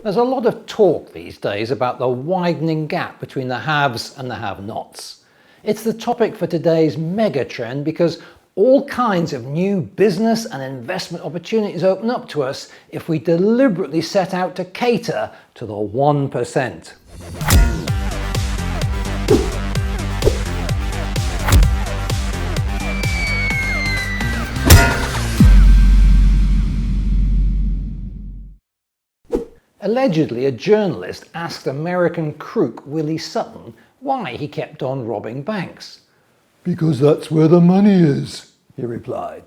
There's a lot of talk these days about the widening gap between the haves and the have-nots. It's the topic for today's Megatrend because all kinds of new business and investment opportunities open up to us if we deliberately set out to cater to the 1%. Allegedly, a journalist asked American Kruk Willie Sutton why he kept on robbing banks. "Because that's where the money is," he replied.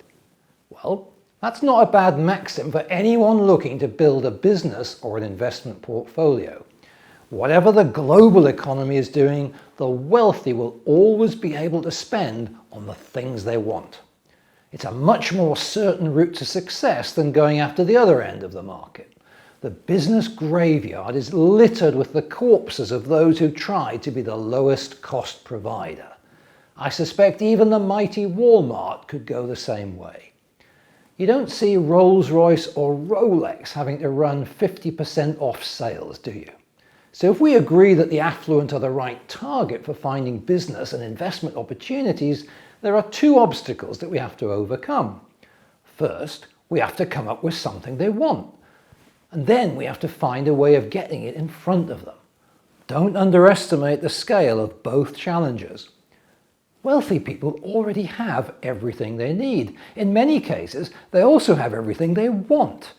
Well, that's not a bad maxim for anyone looking to build a business or an investment portfolio. Whatever the global economy is doing, the wealthy will always be able to spend on the things they want. It's a much more certain route to success than going after the other end of the market. The business graveyard is littered with the corpses of those who tried to be the lowest cost provider. I suspect even the mighty Walmart could go the same way. You don't see Rolls-Royce or Rolex having to run 50% off sales, do you? So if we agree that the affluent are the right target for finding business and investment opportunities, there are two obstacles that we have to overcome. First, we have to come up with something they want. And then we have to find a way of getting it in front of them. Don't underestimate the scale of both challenges. Wealthy people already have everything they need. In many cases, they also have everything they want.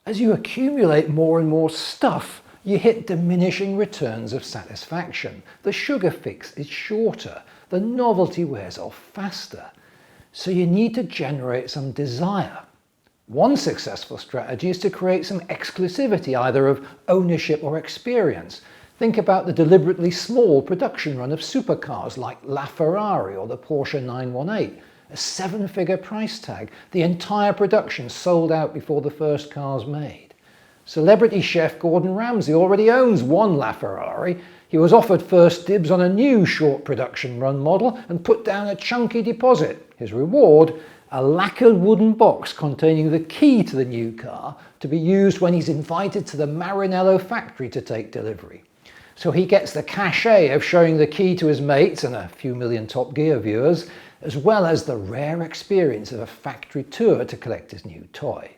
As you accumulate more and more stuff, you hit diminishing returns of satisfaction. The sugar fix is shorter. The novelty wears off faster. So you need to generate some desire. One successful strategy is to create some exclusivity, either of ownership or experience. Think about the deliberately small production run of supercars like Ferrari or the Porsche 918. A 7-figure price tag, the entire production sold out before the first car's made. Celebrity chef Gordon Ramsay already owns one Ferrari. He was offered first dibs on a new short production run model and put down a chunky deposit. His reward? A lacquered wooden box containing the key to the new car to be used when he's invited to the Maranello factory to take delivery. So he gets the cachet of showing the key to his mates and a few million Top Gear viewers, as well as the rare experience of a factory tour to collect his new toy.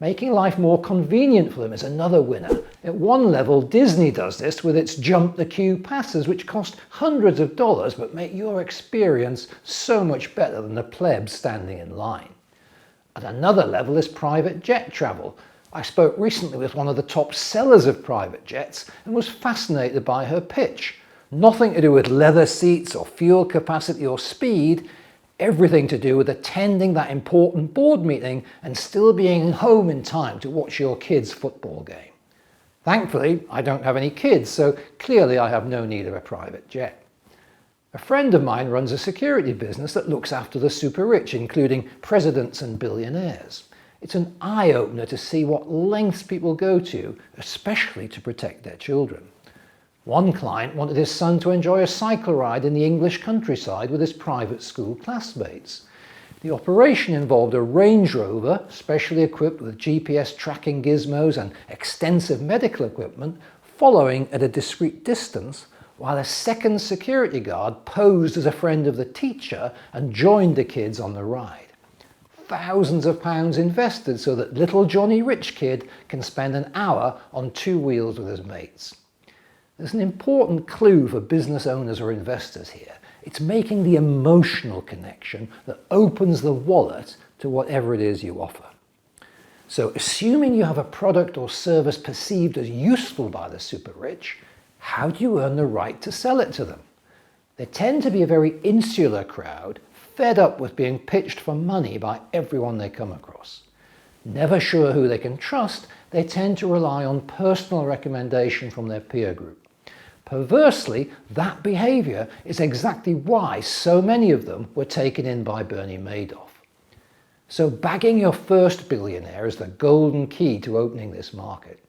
Making life more convenient for them is another winner. At one level, Disney does this with its jump the queue passes, which cost hundreds of dollars but make your experience so much better than the plebs standing in line. At another level is private jet travel. I spoke recently with one of the top sellers of private jets and was fascinated by her pitch. Nothing to do with leather seats or fuel capacity or speed. Everything to do with attending that important board meeting and still being home in time to watch your kids' football game. Thankfully, I don't have any kids, so clearly I have no need of a private jet. A friend of mine runs a security business that looks after the super rich, including presidents and billionaires. It's an eye-opener to see what lengths people go to, especially to protect their children. One client wanted his son to enjoy a cycle ride in the English countryside with his private school classmates. The operation involved a Range Rover, specially equipped with GPS tracking gizmos and extensive medical equipment, following at a discreet distance, while a second security guard posed as a friend of the teacher and joined the kids on the ride. Thousands of pounds invested so that little Johnny Rich Kid can spend an hour on two wheels with his mates. There's an important clue for business owners or investors here. It's making the emotional connection that opens the wallet to whatever it is you offer. So assuming you have a product or service perceived as useful by the super rich, how do you earn the right to sell it to them? They tend to be a very insular crowd, fed up with being pitched for money by everyone they come across. Never sure who they can trust, they tend to rely on personal recommendation from their peer group. Perversely, that behaviour is exactly why so many of them were taken in by Bernie Madoff. So bagging your first billionaire is the golden key to opening this market.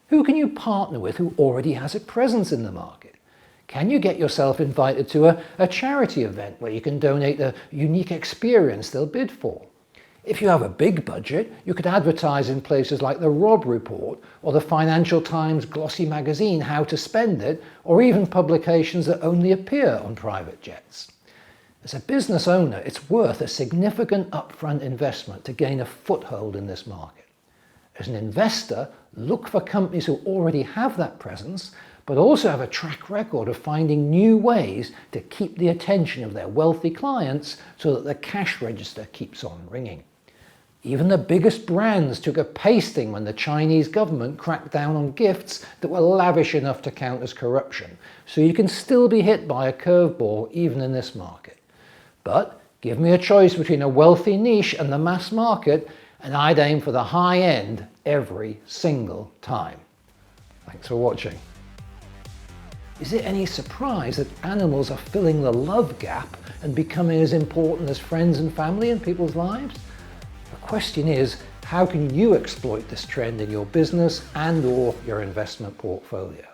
Who can you partner with who already has a presence in the market? Can you get yourself invited to a charity event where you can donate a unique experience they'll bid for? If you have a big budget, you could advertise in places like the Rob Report or the Financial Times glossy magazine How to Spend It, or even publications that only appear on private jets. As a business owner, it's worth a significant upfront investment to gain a foothold in this market. As an investor, look for companies who already have that presence, but also have a track record of finding new ways to keep the attention of their wealthy clients so that the cash register keeps on ringing. Even the biggest brands took a pasting when the Chinese government cracked down on gifts that were lavish enough to count as corruption, so you can still be hit by a curveball even in this market. But give me a choice between a wealthy niche and the mass market, and I'd aim for the high end every single time. Thanks for watching. Is it any surprise that animals are filling the love gap and becoming as important as friends and family in people's lives? The question is, how can you exploit this trend in your business and/or your investment portfolio?